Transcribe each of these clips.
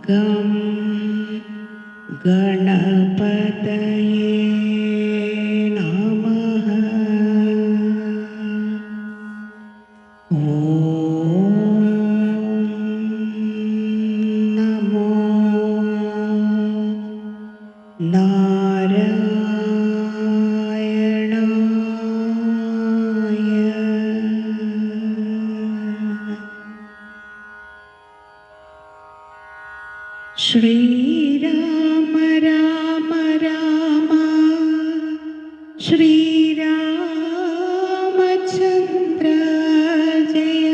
Gum ഗണപതയേ നമഃ. ഓം നമോ നാരായണായ. ശ്രീരാമ രാമ രാമ ശ്രീരാമചന്ദ്ര ജയ.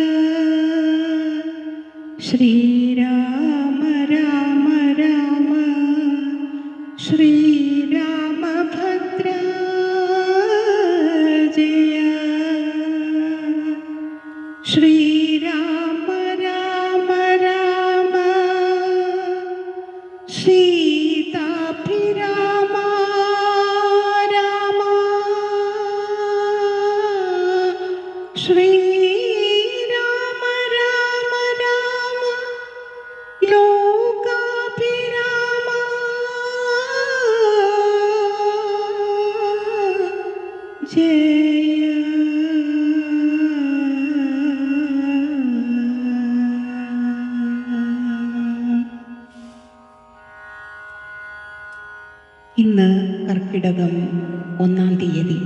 ശ്രീരാമ രാമ രാമ ശ്രീരാമഭദ്ര ജയ. ശ്രീരാമ രാമ രാമ സീതാഭിരാമ രാമ. ശ്രീരാമ രാമ രാമ ലോകാഭിരാമ. ജയ. ഇന്ന് കർക്കിടകം 1-ാം തീയതി.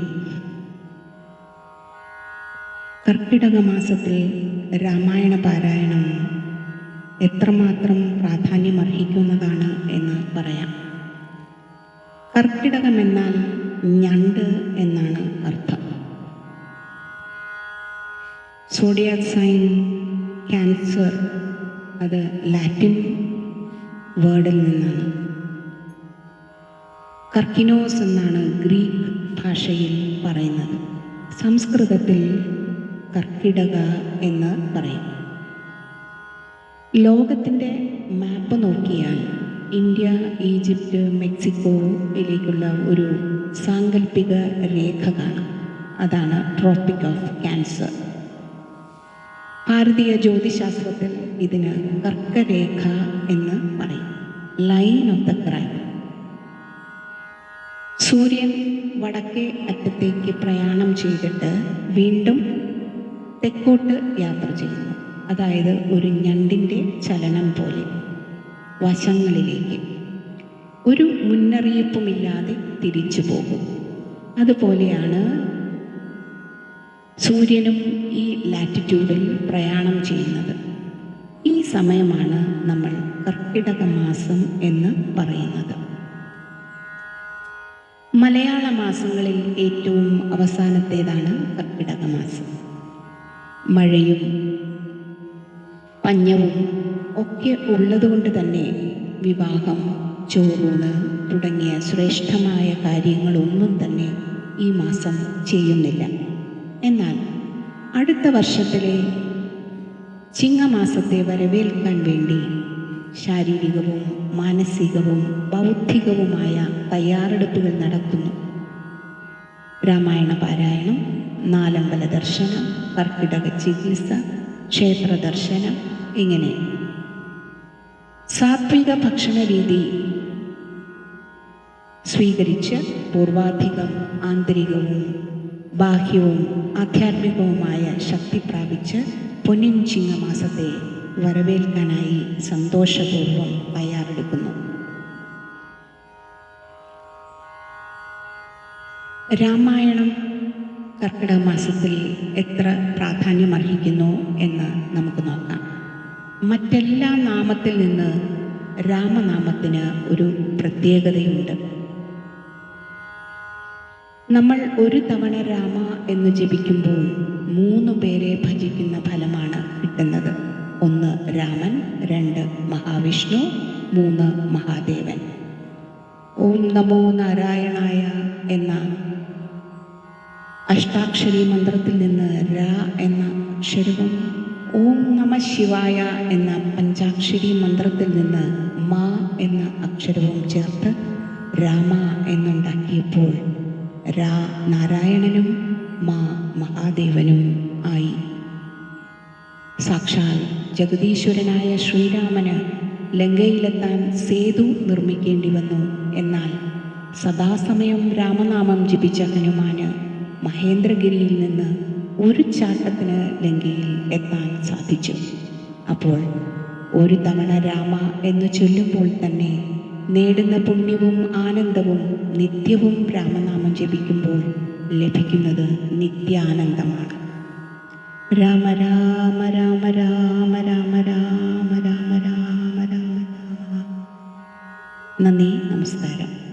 കർക്കിടക മാസത്തിൽ രാമായണ പാരായണം എത്രമാത്രം പ്രാധാന്യമർഹിക്കുന്നതാണ് എന്ന് പറയാം. കർക്കിടകം എന്നാൽ ഞണ്ട് എന്നാണ് അർത്ഥം. സോഡിയാക് സൈൻ ക്യാൻസർ, അത് ലാറ്റിൻ വേർഡിൽ നിന്നാണ്. കർക്കിനോസ് എന്നാണ് ഗ്രീക്ക് ഭാഷയിൽ പറയുന്നത്. സംസ്കൃതത്തിൽ കർക്കിടക എന്ന് പറയും. ലോകത്തിൻ്റെ മാപ്പ് നോക്കിയാൽ ഇന്ത്യ, ഈജിപ്റ്റ്, മെക്സിക്കോയിലേക്കുള്ള ഒരു സാങ്കല്പിക രേഖ കാണാം. അതാണ് ട്രോപ്പിക് ഓഫ് ക്യാൻസർ. ഭാരതീയ ജ്യോതിശാസ്ത്രത്തിൽ ഇതിന് കർക്കരേഖ എന്ന് പറയും. Line of the crime. സൂര്യൻ വടക്കേ അറ്റത്തേക്ക് പ്രയാണം ചെയ്തിട്ട് വീണ്ടും തെക്കോട്ട് യാത്ര ചെയ്യുന്നു. അതായത് ഒരു ഞണ്ടിൻ്റെ ചലനം പോലെ വശങ്ങളിലേക്ക്. ഒരു മുന്നറിയിപ്പുമില്ലാതെ തിരിച്ചു പോകും. അതുപോലെയാണ് സൂര്യനും ഈ ലാറ്റിറ്റ്യൂഡിൽ പ്രയാണം ചെയ്യുന്നത്. ഈ സമയമാണ് നമ്മൾ കർക്കിടക മാസം എന്ന് പറയുന്നത്. മലയാള മാസങ്ങളിൽ ഏറ്റവും അവസാനത്തേതാണ് കർക്കിടക മാസം. മഴയും പഞ്ഞവും ഒക്കെ ഉള്ളതുകൊണ്ട് തന്നെ വിവാഹം, ചോറൂണ് തുടങ്ങിയ ശ്രേഷ്ഠമായ കാര്യങ്ങളൊന്നും തന്നെ ഈ മാസം ചെയ്യുന്നില്ല. എന്നാൽ അടുത്ത വർഷത്തിലെ ചിങ്ങമാസത്തെ വരവേൽക്കാൻ വേണ്ടി ശാരീരികവും മാനസികവും ബൗദ്ധികവുമായ തയ്യാറെടുപ്പുകൾ നടത്തുന്നു. രാമായണ പാരായണം, നാലമ്പല ദർശനം, കർക്കിടക ചികിത്സ, ക്ഷേത്ര ദർശനം, ഇങ്ങനെ സാത്വിക ഭക്ഷണ രീതി സ്വീകരിച്ച് പൂർവാധികം ആന്തരികവും ബാഹ്യവും ആധ്യാത്മികവുമായ ശക്തി പ്രാപിച്ച് പൊന്നിൻ ചിങ്ങമാസത്തെ വരവേൽക്കാനായി സന്തോഷപൂർവ്വം തയ്യാറെടുക്കുന്നു. രാമായണം കർക്കിടക മാസത്തിൽ എത്ര പ്രാധാന്യമർഹിക്കുന്നു എന്ന് നമുക്ക് നോക്കാം. മറ്റെല്ലാ നാമത്തിൽ നിന്ന് രാമനാമത്തിന് ഒരു പ്രത്യേകതയുണ്ട്. നമ്മൾ ഒരു തവണ രാമ എന്ന് ജപിക്കുമ്പോൾ 3 പേരെ ഭജിക്കുന്ന ഫലമാണ് കിട്ടുന്നത്. 1 രാമൻ, 2 മഹാവിഷ്ണു, 3 മഹാദേവൻ. ഓം നമോ നാരായണായ എന്ന അഷ്ടാക്ഷരി മന്ത്രത്തിൽ നിന്ന് രാ എന്ന അക്ഷരവും ഓം നമ ശിവായ എന്ന പഞ്ചാക്ഷരി മന്ത്രത്തിൽ നിന്ന് മാ എന്ന അക്ഷരവും ചേർത്ത് രാമ എന്നുണ്ടാക്കിയപ്പോൾ രാ നാരായണനും മാ മഹാദേവനും ആയി. സാക്ഷാൽ ജഗദീശ്വരനായ ശ്രീരാമന് ലങ്കയിലെത്താൻ സേതു നിർമ്മിക്കേണ്ടി വന്നു. എന്നാൽ സദാസമയം രാമനാമം ജപിച്ച ഹനുമാന് മഹേന്ദ്രഗിരിയിൽ നിന്ന് ഒരു ചാട്ടത്തിന് ലങ്കയിൽ എത്താൻ സാധിച്ചു. അപ്പോൾ ഒരു തവണ രാമ എന്ന് ചൊല്ലുമ്പോൾ തന്നെ നേടുന്ന പുണ്യവും ആനന്ദവും നിത്യവും രാമനാമം ജപിക്കുമ്പോൾ ലഭിക്കുന്നത് നിത്യാനന്ദമാണ്. രാമ രാമ രാമ രാമ രാമ രാമ രാമ രാമ രാമ. നന്ദി, നമസ്കാരം.